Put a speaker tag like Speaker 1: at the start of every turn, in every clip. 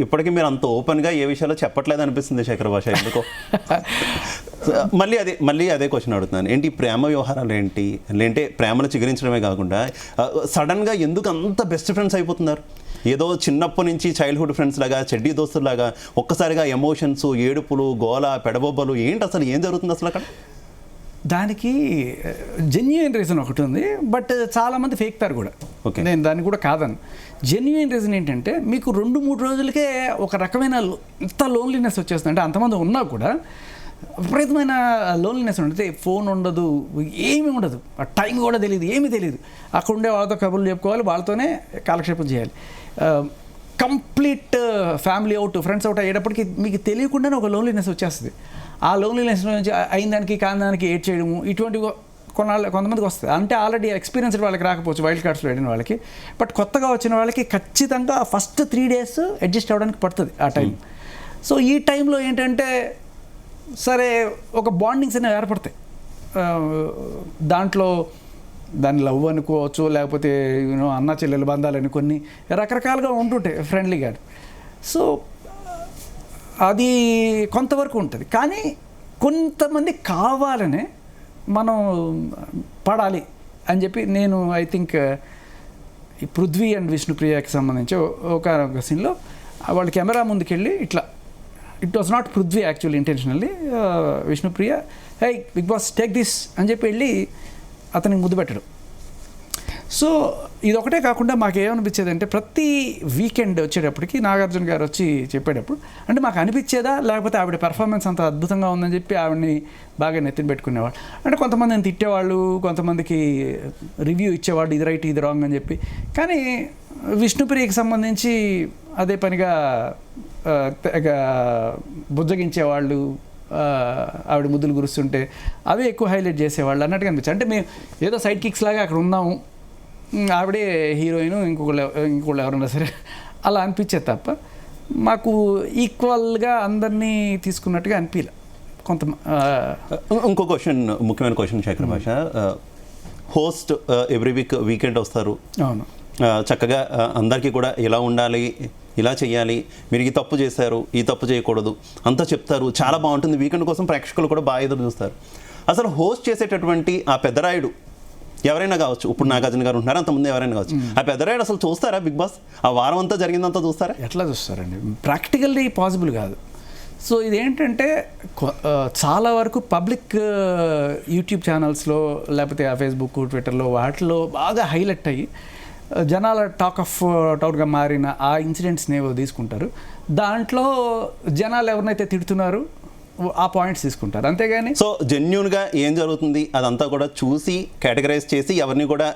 Speaker 1: ఇప్పటికీ మీరు అంత ఓపెన్గా ఏ విషయాల్లో చెప్పట్లేదు అనిపిస్తుంది శేఖర్ భాష, ఎందుకో. మళ్ళీ అదే క్వశ్చన్ అడుగుతున్నాను, ఏంటి ప్రేమ వ్యవహారాలు ఏంటి, లేంటే ప్రేమను చిగురించడమే కాకుండా సడన్గా ఎందుకు అంత బెస్ట్ ఫ్రెండ్స్ అయిపోతున్నారు? ఏదో చిన్నప్పటి నుంచి చైల్డ్హుడ్ ఫ్రెండ్స్ లాగా, చెడ్డీ దోస్తులాగా ఒక్కసారిగా ఎమోషన్స్, ఏడుపులు, గోల, పెడబొబ్బలు, ఏంటి అసలు ఏం జరుగుతుంది అసలు అక్కడ?
Speaker 2: దానికి జెన్యున్ రీజన్ ఒకటి ఉంది, బట్ చాలామంది ఫేక్తారు కూడా. నేను దాన్ని కూడా కాదను. జెన్యున్ రీజన్ ఏంటంటే, మీకు 2-3 రోజులకే ఒక రకమైన ఇంత లోన్లీనెస్ వచ్చేస్తుంది. అంటే అంతమంది ఉన్నా కూడా విపరీతమైన లోన్లీనెస్ ఉంటుంది. ఫోన్ ఉండదు, ఏమీ ఉండదు, ఆ టైం కూడా తెలియదు, ఏమీ తెలియదు. అక్కడ ఉండే వాళ్ళతో కబుర్లు చెప్పుకోవాలి, వాళ్ళతోనే కాలక్షేపం చేయాలి. Complete family out, friends out అయ్యేటప్పటికి మీకు తెలియకుండానే ఒక లోన్లీనెస్ వచ్చేస్తుంది. ఆ లోన్లీనెస్ నుంచి అయిందానికి కాందానికి ఏడ్ చేయడము, ఇటువంటివి కొంతమందికి వస్తుంది. అంటే ఆల్రెడీ ఎక్స్పీరియన్స్డ్ వాళ్ళకి రాకపోవచ్చు, వైల్డ్ కార్డ్స్లో వెళ్ళిన వాళ్ళకి. బట్ కొత్తగా వచ్చిన వాళ్ళకి ఖచ్చితంగా ఫస్ట్ 3 days అడ్జస్ట్ అవ్వడానికి పడుతుంది ఆ టైం. సో ఈ టైంలో ఏంటంటే, సరే ఒక బాండింగ్స్ అనేవి ఏర్పడతాయి. దాంట్లో దాన్ని లవ్ అనుకోవచ్చు, లేకపోతే అన్న చెల్లెల బంధాలని కొన్ని రకరకాలుగా ఉంటుంటాయి ఫ్రెండ్లీగా. సో అది కొంతవరకు ఉంటుంది. కానీ కొంతమంది కావాలనే మనం పడాలి అని చెప్పి, నేను ఐ థింక్ ఈ పృథ్వీ అండ్ విష్ణుప్రియకి సంబంధించి ఒక సీన్లో వాళ్ళు కెమెరా ముందుకెళ్ళి ఇట్లా, it was not Prithvi actually intentionally, Vishnupriya hey Bigg Boss take this అని చెప్పి వెళ్ళి అతనికి ముద్దు పెట్టడం. సో ఇదొకటే కాకుండా మాకు ఏమనిపించేది అంటే, ప్రతి వీకెండ్ వచ్చేటప్పటికి నాగార్జున గారు వచ్చి చెప్పేటప్పుడు అంటే మాకు అనిపించేదా, లేకపోతే ఆవిడ పెర్ఫార్మెన్స్ అంత అద్భుతంగా ఉందని చెప్పి ఆవిడని బాగా నెత్తిన పెట్టుకునేవాళ్ళు. అంటే కొంతమందిని తిట్టేవాళ్ళు, కొంతమందికి రివ్యూ ఇచ్చేవాళ్ళు, ఇది రైట్ ఇది రాంగ్ అని చెప్పి. కానీ విష్ణుప్రియకి సంబంధించి అదే పనిగా బుజ్జగించేవాళ్ళు, ఆవిడ ముద్దులు గురుస్తుంటే అవే ఎక్కువ హైలైట్ చేసేవాళ్ళు అన్నట్టుగా అనిపించింది. అంటే మేము ఏదో సైడ్ కిక్స్ లాగా అక్కడ ఉన్నాము, ఆవిడే హీరోయిన్, ఇంకొకళ్ళు ఎవరన్నా సరే అలా అనిపించేది తప్ప మాకు ఈక్వల్గా అందరినీ తీసుకున్నట్టుగా అనిపించలే.
Speaker 1: ఇంకో క్వశ్చన్, ముఖ్యమైన క్వశ్చన్ శేఖర్ భాష, హోస్ట్ ఎవ్రీ వీకెండ్ వస్తారు.
Speaker 2: అవును,
Speaker 1: చక్కగా అందరికీ కూడా ఇలా ఉండాలి, ఇలా చేయాలి, మీరు ఈ తప్పు చేశారు, ఈ తప్పు చేయకూడదు అంతా చెప్తారు, చాలా బాగుంటుంది. వీకెండ్ కోసం ప్రేక్షకులు కూడా బాగా ఎదురు చూస్తారు. అసలు హోస్ట్ చేసేటటువంటి ఆ పెద్దరాయుడు ఎవరైనా కావచ్చు, ఇప్పుడు నాగార్జున గారు ఉంటున్నారు, అంతకుముందు ఎవరైనా కావచ్చు, ఆ పెద్దరాయుడు అసలు చూస్తారా బిగ్ బాస్? ఆ వారం అంతా జరిగిందంతా చూస్తారా?
Speaker 2: ఎట్లా చూస్తారండి? ప్రాక్టికల్లీ పాసిబుల్ కాదు. సో ఇదేంటంటే, చాలా వరకు పబ్లిక్ యూట్యూబ్ ఛానల్స్లో, లేకపోతే ఆ ఫేస్బుక్, ట్విట్టర్లో వాటిలో బాగా హైలైట్ అయ్యి జనాల టాక్ ఆఫ్ టౌన్గా మారిన ఆ ఇన్సిడెంట్స్ని ఏవో తీసుకుంటారు. దాంట్లో జనాలు ఎవరినైతే తిడుతున్నారో ఆ పాయింట్స్ తీసుకుంటారు, అంతేగాని
Speaker 1: సో జెన్యూన్గా ఏం జరుగుతుంది అదంతా కూడా చూసి కేటగరైజ్ చేసి ఎవరిని కూడా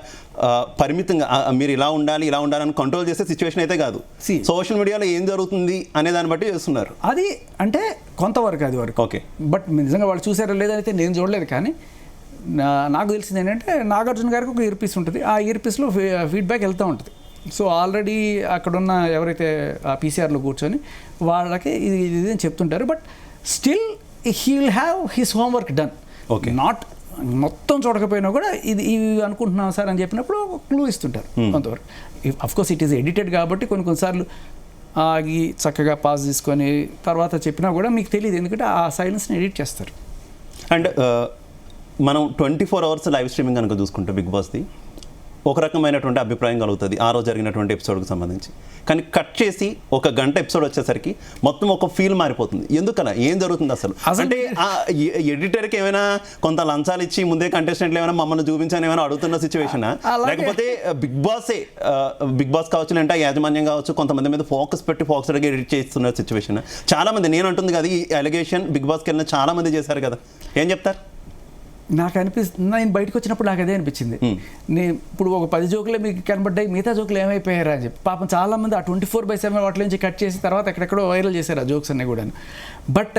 Speaker 1: పరిమితంగా మీరు ఇలా ఉండాలి ఇలా ఉండాలని కంట్రోల్ చేసే సిచ్యువేషన్ అయితే కాదు. సోషల్ మీడియాలో ఏం జరుగుతుంది అనే దాన్ని బట్టి చేస్తున్నారు.
Speaker 2: అది అంటే కొంతవరకు, అది వరకు ఓకే. బట్ నిజంగా వాళ్ళు చూసారో లేదైతే నేను చూడలేదు. కానీ నాకు తెలిసింది ఏంటంటే, నాగార్జున గారికి ఒక ఇయర్ పీస్ ఉంటుంది, ఆ ఇయర్ పీస్లో ఫీడ్బ్యాక్ వెళ్తూ ఉంటుంది. సో ఆల్రెడీ అక్కడున్న ఎవరైతే ఆ పీసీఆర్లో కూర్చొని వాళ్ళకి ఇది అని చెప్తుంటారు. But still he will have his homework done.
Speaker 1: Okay,
Speaker 2: not మొత్తం చూడకపోయినా కూడా ఇది అనుకుంటున్నాం సార్ అని చెప్పినప్పుడు క్లూ ఇస్తుంటారు కొంతవరకు. అఫ్కోర్స్ ఇట్ ఈస్ ఎడిటెడ్ కాబట్టి కొన్నిసార్లు ఆగి చక్కగా పాజ్ తీసుకొని తర్వాత చెప్పినా కూడా మీకు తెలియదు, ఎందుకంటే ఆ సైలెన్స్ని ఎడిట్ చేస్తారు.
Speaker 1: అండ్ మనం 24 hours లైవ్ స్ట్రీమింగ్ కనుక చూసుకుంటే బిగ్ బాస్ది ఒక రకమైనటువంటి అభిప్రాయం కలుగుతుంది ఆ రోజు జరిగినటువంటి ఎపిసోడ్కి సంబంధించి. కానీ కట్ చేసి 1 గంట ఎపిసోడ్ వచ్చేసరికి మొత్తం ఒక ఫీల్ మారిపోతుంది. ఎందుకలా? ఏం జరుగుతుంది అసలు? అంటే ఎడిటర్కి ఏమైనా కొంత లంచాలు ఇచ్చి ముందే కంటెస్టెంట్లు ఏమైనా మమ్మల్ని చూపించని ఏమైనా అడుగుతున్న సిచ్యువేషన్, లేకపోతే బిగ్ బాస్ కావచ్చు, అంటే యాజమాన్యం కావచ్చు, కొంతమంది మీద ఫోకస్ పెట్టి ఫోకస్డ్గా ఎడిట్ చేస్తున్న సిచ్యువేషన్? చాలా మంది, నేను అంటుంది కదా, ఈ అలిగేషన్ బిగ్ బాస్కి వెళ్ళిన చాలా మంది చేశారు కదా, ఏం చెప్తారు?
Speaker 2: నాకు అనిపిస్తుంది, నేను బయటకు వచ్చినప్పుడు నాకు అదే అనిపించింది. నేను ఇప్పుడు ఒక 10 జోకులే మీకు కనబడ్డాయి, మిగతా జోకులు ఏమైపోయారా అని చెప్పి. పాపం చాలామంది ఆ 24/7 వాటి నుంచి కట్ చేసి తర్వాత ఎక్కడెక్కడో వైరల్ చేశారు ఆ జోక్స్ అన్నీ కూడా. బట్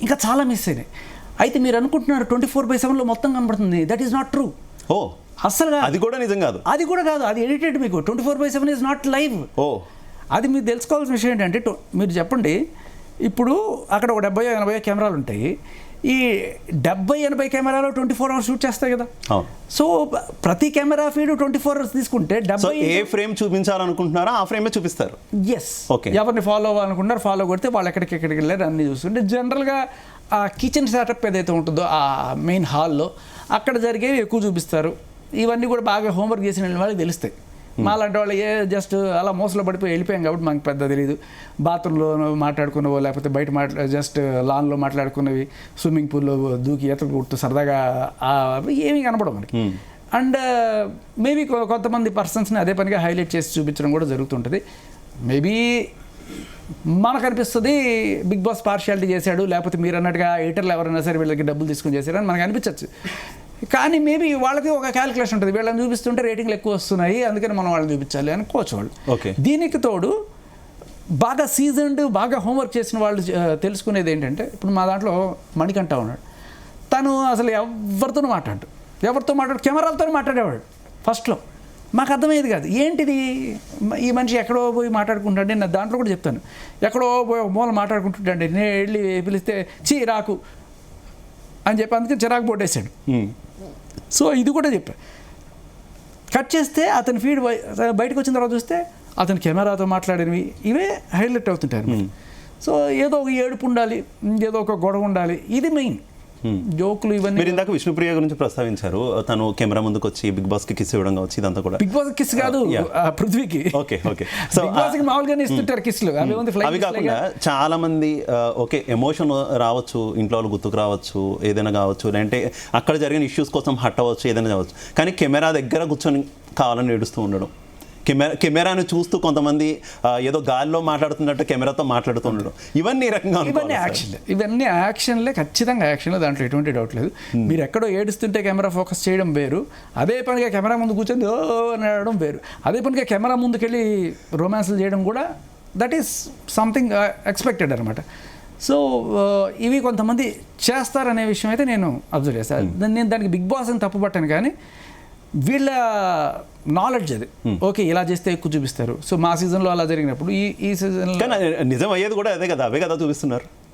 Speaker 2: ఇంకా చాలా మిస్ అయినాయి. అయితే మీరు అనుకుంటున్నారు 24/7లో మొత్తం కనబడుతుంది, దట్ ఈస్ నాట్ ట్రూ.
Speaker 1: ఓ,
Speaker 2: అసలు
Speaker 1: అది కూడా నిజం కాదు,
Speaker 2: అది కూడా కాదు, అది ఎడిటెడ్. మీకు 24/7 ఈజ్ నాట్ లైవ్.
Speaker 1: ఓ,
Speaker 2: అది మీరు తెలుసుకోవాల్సిన విషయం ఏంటంటే, మీరు చెప్పండి, ఇప్పుడు అక్కడ ఒక 70-80 కెమెరాలు ఉంటాయి. ఈ 70-80 కెమెరాలో 24 అవర్స్ షూట్ చేస్తాయి కదా. సో ప్రతి కెమెరా ఫీడ్ 24 అవర్స్ తీసుకుంటే 70
Speaker 1: ఏ ఫ్రేమ్ చూపించాలనుకుంటున్నారో ఆ ఫ్రేమే చూపిస్తారు.
Speaker 2: Yes,
Speaker 1: okay.
Speaker 2: ఎవరిని ఫాలో అవ్వాలనుకుంటున్నారు ఫాలో కొడితే వాళ్ళు ఎక్కడికి వెళ్ళారు అన్నీ చూస్తుంటే జనరల్గా ఆ కిచెన్ సెటప్ ఏదైతే ఉంటుందో ఆ మెయిన్ హాల్లో అక్కడ జరిగేవి ఎక్కువ చూపిస్తారు. ఇవన్నీ కూడా బాగా హోంవర్క్ చేసిన వాళ్ళకి తెలుస్తాయి. మాలాంటి వాళ్ళు జస్ట్ అలా మోసలో పడిపోయి వెళ్ళిపోయాం కాబట్టి మనకు పెద్ద తెలియదు. బాత్రూంలో మాట్లాడుకున్నవో లేకపోతే బయట జస్ట్ లాన్లో మాట్లాడుకున్నవి, స్విమ్మింగ్ పూల్లో దూకి ఈత కొడుతూ సరదాగా ఏమీ కనపడవు మనకి. అండ్ మేబీ కొంతమంది పర్సన్స్ని అదే పనిగా హైలైట్ చేసి చూపించడం కూడా జరుగుతుంటుంది. మేబీ మనకు అనిపిస్తుంది బిగ్ బాస్ పార్షియాలిటీ చేశాడు, లేకపోతే మీరు అన్నట్టుగా ఎడిటర్లు ఎవరైనా సరే వీళ్ళకి డబ్బులు తీసుకొని చేశారు అని మనకు అనిపించవచ్చు. కానీ మేబీ వాళ్ళకి ఒక క్యాలిక్యులేషన్ ఉంటుంది, వీళ్ళని చూపిస్తుంటే రేటింగ్లు ఎక్కువ వస్తున్నాయి అందుకని మనం వాళ్ళని చూపించాలి అనుకోవచ్చు వాళ్ళు.
Speaker 1: ఓకే.
Speaker 2: దీనికి తోడు బాగా సీజన్డ్ బాగా హోంవర్క్ చేసిన వాళ్ళు తెలుసుకునేది ఏంటంటే, ఇప్పుడు మా దాంట్లో మణికంఠ ఉన్నాడు. తను అసలు ఎవరితో మాట్లాడు కెమెరాలతో మాట్లాడేవాడు ఫస్ట్లో. మాకు అర్థమయ్యేది కాదు, ఏంటిది ఈ మనిషి ఎక్కడో పోయి మాట్లాడుకుంటాడు. నేను దాంట్లో కూడా చెప్తాను, ఎక్కడో పోయి మూల మాట్లాడుకుంటుంటాడు. నేను వెళ్ళి పిలిస్తే రాకు అని చెప్పి అందుకే చిరాకు పోటేశాడు. సో ఇది కూడా చెప్పా. కట్ చేస్తే అతని ఫీడ్ బయటకు వచ్చిన తర్వాత చూస్తే అతని కెమెరాతో మాట్లాడినవి ఇవే హైలైట్ అవుతుంటాయి. సో ఏదో ఒక ఏడుపు ఉండాలి, ఏదో ఒక గొడవ ఉండాలి, ఇది మెయిన్. జోకులు ఇవన్నీ.
Speaker 1: మీరు ఇందాక విష్ణుప్రియ గురించి ప్రస్తావించారు, తను కెమెరా ముందుకు వచ్చి బిగ్ బాస్ కి కిస్ ఇవ్వడం కావచ్చు, ఇదంతా కూడా
Speaker 2: బిగ్ బాస్ కిస్ కాదు, పృథ్వీకి.
Speaker 1: Okay okay. So
Speaker 2: Bigg Boss కి మామూలుగానే ఇస్తుంటారు కిస్లు.
Speaker 1: అవి కాకుండా చాలా మంది ఓకే ఎమోషన్ రావచ్చు, ఇంట్లో వాళ్ళు గుర్తుకు రావచ్చు, ఏదైనా కావచ్చు, లేదంటే అక్కడ జరిగిన ఇష్యూస్ కోసం హట్ అవ్వచ్చు, ఏదైనా కావచ్చు. కానీ కెమెరా దగ్గర కూర్చొని కావాలని ఏడుస్తూ ఉండడం, కెమెరాను చూస్తూ కొంతమంది ఏదో గాల్లో మాట్లాడుతున్నట్టు కెమెరాతో మాట్లాడుతూ ఉండడం, ఇవన్నీ రకంగా
Speaker 2: ఇవన్నీ యాక్షన్లే, ఖచ్చితంగా యాక్షన్లే, దాంట్లో ఎటువంటి డౌట్ లేదు. మీరు ఎక్కడో ఏడుస్తుంటే కెమెరా ఫోకస్ చేయడం వేరు, అదే పనిగా కెమెరా ముందు కూర్చొని ఓ అని అనడం వేరు, అదే పనిగా కెమెరా ముందుకెళ్ళి రొమాన్స్లు చేయడం కూడా దట్ ఈస్ సంథింగ్ ఎక్స్పెక్టెడ్ అనమాట. సో ఇవి కొంతమంది చేస్తారనే విషయం అయితే నేను అబ్జర్వ్ చేస్తాను. నేను దానికి బిగ్ బాస్ అని తప్పుపట్టాను, కానీ వీళ్ళ నాలెడ్జ్ అది. ఓకే, ఇలా చేస్తే ఎక్కువ చూపిస్తారు. సో మా సీజన్లో అలా జరిగినప్పుడు ఈ సీజన్లో
Speaker 1: నిజం అయ్యేది కూడా అదే కదా, అవే కదా చూపిస్తున్నారు.